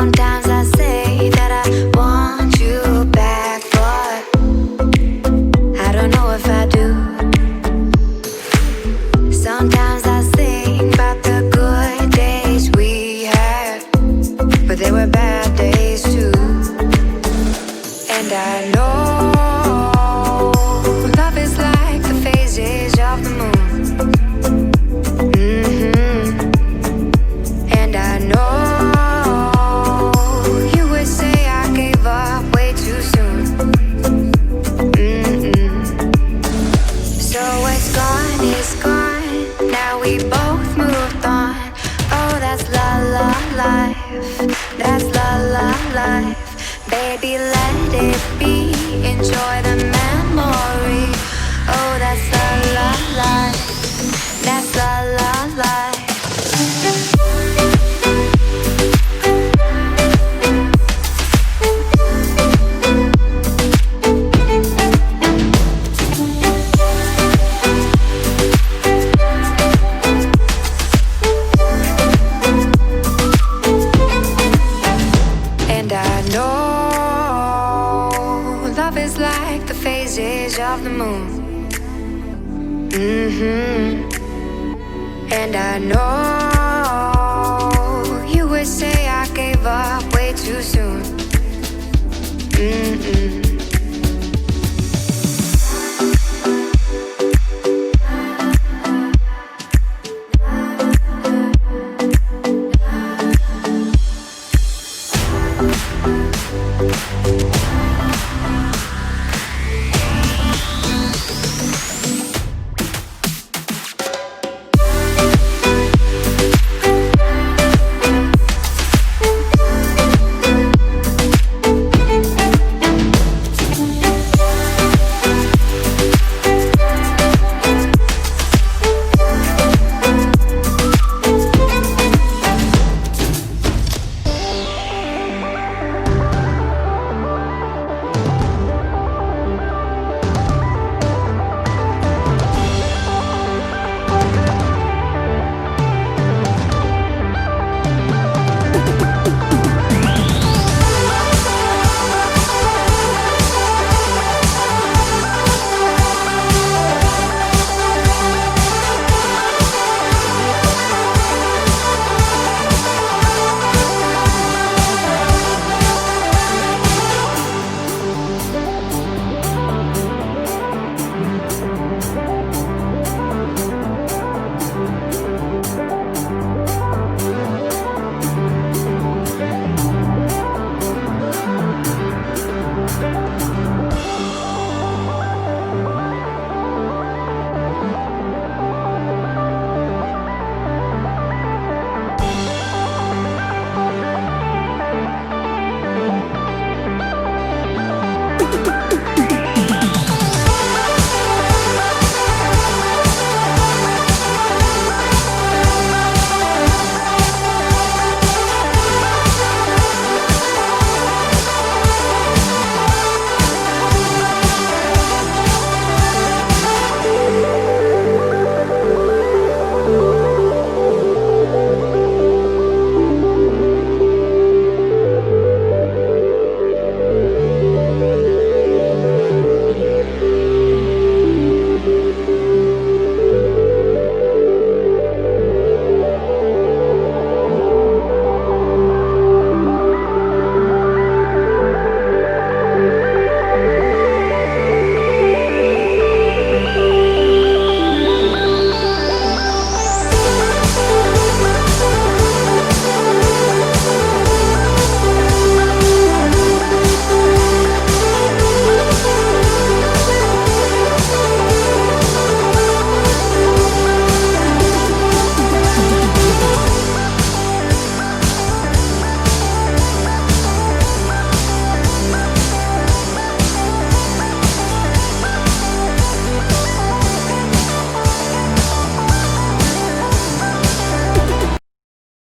Sometimes I say that I want you back, but I don't know if I do. Sometimes I think about the good days we had, but there were bad days too. And I know love is like the phases of the moon. And I know you would say I gave up way too soon. So it's gone, now we both moved on. Oh, that's la la life, that's la la life. Baby, let it be, enjoy the memory. Oh, that's la la life, that's la la life. And I know love is like the phases of the moon. And I know you would say I gave up way too soon.